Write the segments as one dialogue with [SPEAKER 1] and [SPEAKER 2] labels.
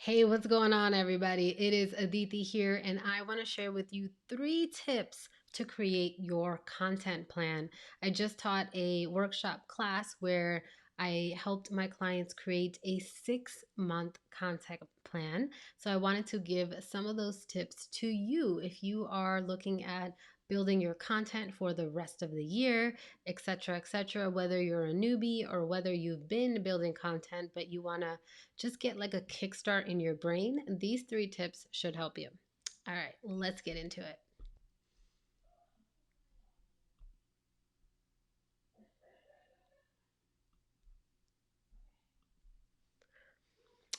[SPEAKER 1] Hey, what's going on, everybody? It is Aditi here, and I want to share with you 3 tips to create your content plan. I just taught a workshop class where I helped my clients create a 6-month content plan. So I wanted to give some of those tips to you if you are looking at building your content for the rest of the year, etc., etc., whether you're a newbie or whether you've been building content but you want to just get like a kickstart in your brain. These 3 tips should help you. All right, let's get into it.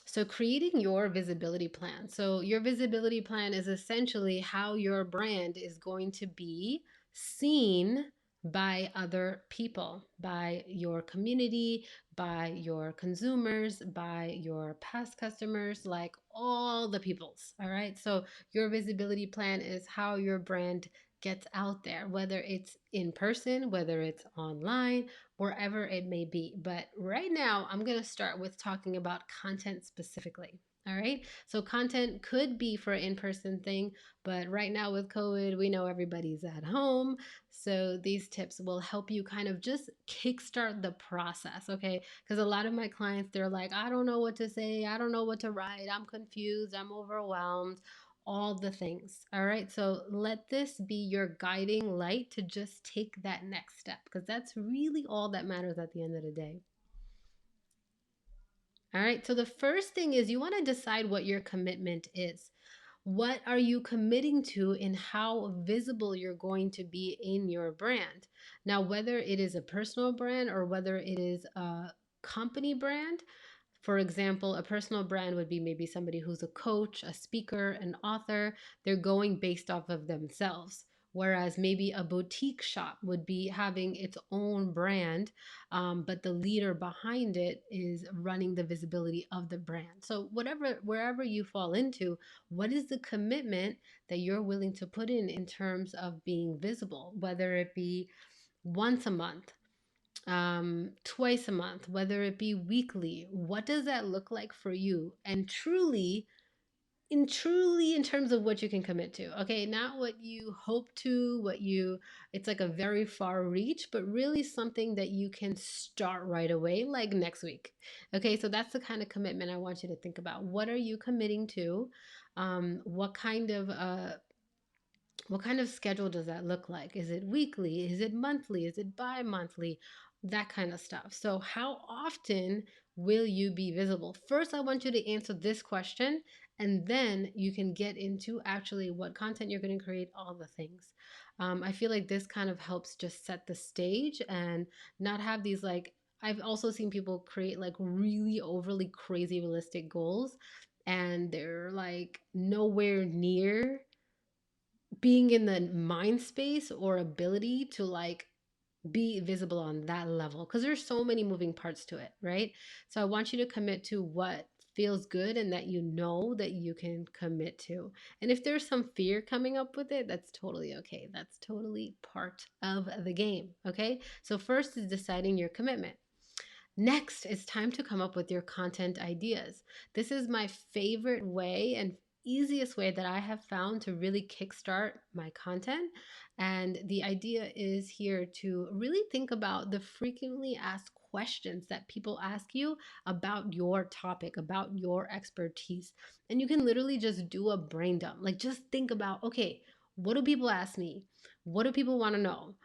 [SPEAKER 1] So, creating your visibility plan. So, your visibility plan is essentially how your brand is going to be seen by other people, by your community, by your consumers, by your past customers, like all the peoples. All right. So, your visibility plan is how your brand gets out there, whether it's in person, whether it's online, wherever it may be. But right now, I'm going to start with talking about content specifically. All right. So, content could be for an in person thing, but right now with COVID, we know everybody's at home. So, these tips will help you kind of just kickstart the process. Okay. Because a lot of my clients, they're like, I don't know what to say. I don't know what to write. I'm confused. I'm overwhelmed, all the things. All right. So let this be your guiding light to just take that next step because that's really all that matters at the end of the day. All right. So the first thing is you want to decide what your commitment is. What are you committing to and how visible you're going to be in your brand? Now, whether it is a personal brand or whether it is a company brand, for example, a personal brand would be maybe somebody who's a coach, a speaker, an author. They're going based off of themselves. Whereas maybe a boutique shop would be having its own brand, but the leader behind it is running the visibility of the brand. So, wherever you fall into, what is the commitment that you're willing to put in terms of being visible, whether it be once a month, twice a month, whether it be weekly? What does that look like for you? And truly in terms of what you can commit to. Okay, not what you hope to, it's like a very far reach, but really something that you can start right away, like next week. Okay, so that's the kind of commitment I want you to think about. What are you committing to? What kind of schedule does that look like? Is it weekly? Is it monthly? Is it bi-monthly? That kind of stuff. So, how often will you be visible? First, I want you to answer this question, and then you can get into actually what content you're going to create, all the things. I feel like this kind of helps just set the stage and not have these like, I've also seen people create like really overly crazy realistic goals, and they're like nowhere near being in the mind space or ability to like be visible on that level because there's so many moving parts to it, right? So I want you to commit to what feels good and that you know that you can commit to. And if there's some fear coming up with it, that's totally okay. That's totally part of the game, okay? So first is deciding your commitment. Next, it's time to come up with your content ideas. This is my favorite way and easiest way that I have found to really kickstart my content. And the idea is here to really think about the frequently asked questions that people ask you about your topic, about your expertise. And you can literally just do a brain dump. Like, just think about, okay, what do people ask me? What do people want to know?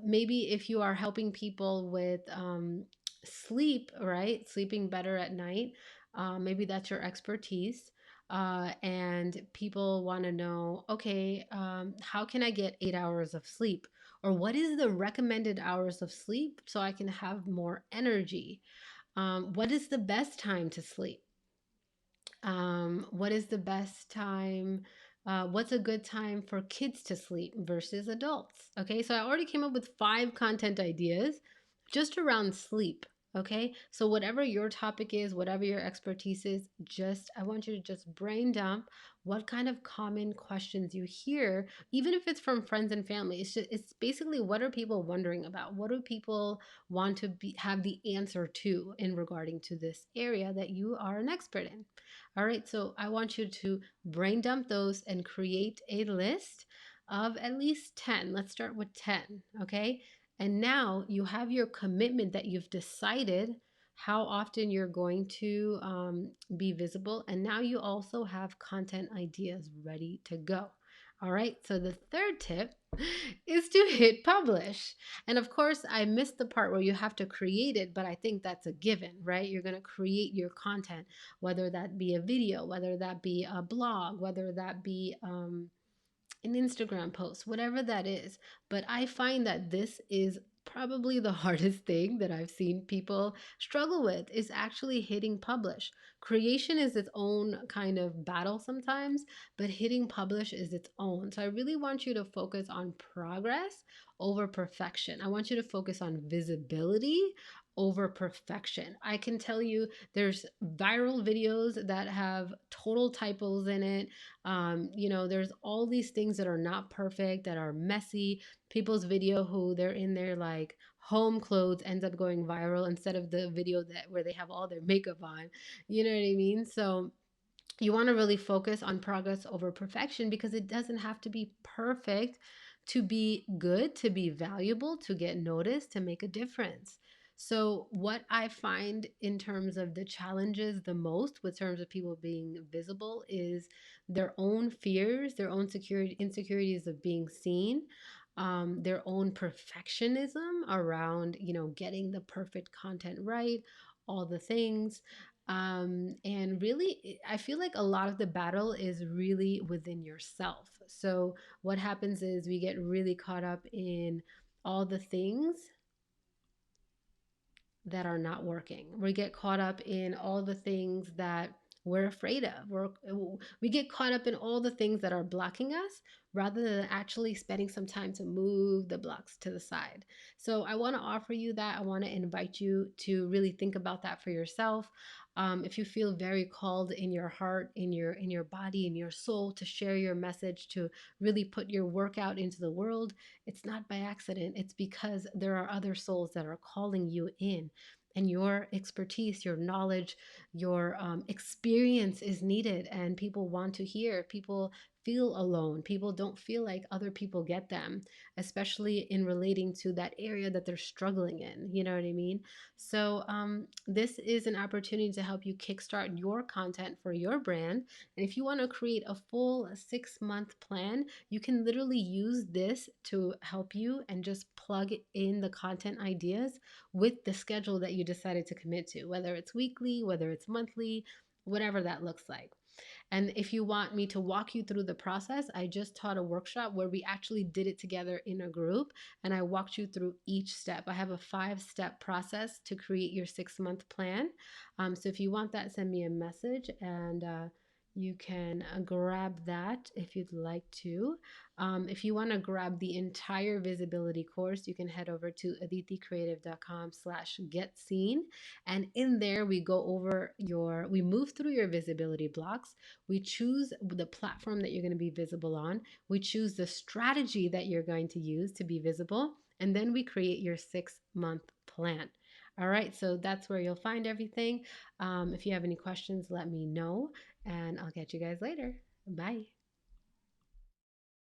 [SPEAKER 1] Maybe if you are helping people with sleep, right? Sleeping better at night. Maybe that's your expertise. And people want to know, okay, how can I get 8 hours of sleep? Or what is the recommended hours of sleep so I can have more energy? What is the best time to sleep? What is the best time? What's a good time for kids to sleep versus adults? Okay, so I already came up with 5 content ideas just around sleep. Okay, so whatever your topic is, whatever your expertise is, I want you to just brain dump what kind of common questions you hear, even if it's from friends and family. It's basically, what are people wondering about? What do people want to have the answer to in regarding to this area that you are an expert in? All right, so I want you to brain dump those and create a list of at least 10. Let's start with 10, okay? And now you have your commitment that you've decided how often you're going to be visible. And now you also have content ideas ready to go. All right. So the third tip is to hit publish. And of course, I missed the part where you have to create it, but I think that's a given, right? You're going to create your content, whether that be a video, whether that be a blog, whether that be an Instagram post, whatever that is. But I find that this is probably the hardest thing that I've seen people struggle with is actually hitting publish. Creation is its own kind of battle sometimes, but hitting publish is its own. So I really want you to focus on progress over perfection. I want you to focus on visibility over perfection. I can tell you there's viral videos that have total typos in it. There's all these things that are not perfect, that are messy. People's video who they're in their like home clothes ends up going viral instead of the video that where they have all their makeup on. You know what I mean? So you want to really focus on progress over perfection because it doesn't have to be perfect to be good, to be valuable, to get noticed, to make a difference. So, what I find in terms of the challenges the most with terms of people being visible is their own fears, their own insecurities of being seen, their own perfectionism around, getting the perfect content right, all the things. And really, I feel like a lot of the battle is really within yourself. So, what happens is we get really caught up in all the things that are not working. We get caught up in all the things that we're afraid of. We get caught up in all the things that are blocking us rather than actually spending some time to move the blocks to the side. So I want to offer you that. I want to invite you to really think about that for yourself. If you feel very called in your heart, in your body, in your soul to share your message, to really put your work out into the world, it's not by accident. It's because there are other souls that are calling you in, and your expertise, your knowledge, your experience is needed, and people want to hear. People feel alone. People don't feel like other people get them, especially in relating to that area that they're struggling in. You know what I mean? So, this is an opportunity to help you kickstart your content for your brand. And if you want to create a full 6-month plan, you can literally use this to help you and just plug in the content ideas with the schedule that you decided to commit to, whether it's weekly, whether it's monthly, whatever that looks like. And if you want me to walk you through the process, I just taught a workshop where we actually did it together in a group and I walked you through each step. I have a 5-step process to create your 6-month plan. So if you want that, send me a message and you can grab that if you'd like to. If you want to grab the entire visibility course, you can head over to aditicreative.com/get seen. And in there, we move through your visibility blocks. We choose the platform that you're going to be visible on. We choose the strategy that you're going to use to be visible. And then we create your 6-month plan. All right, so that's where you'll find everything. If you have any questions, let me know, and I'll catch you guys later. Bye.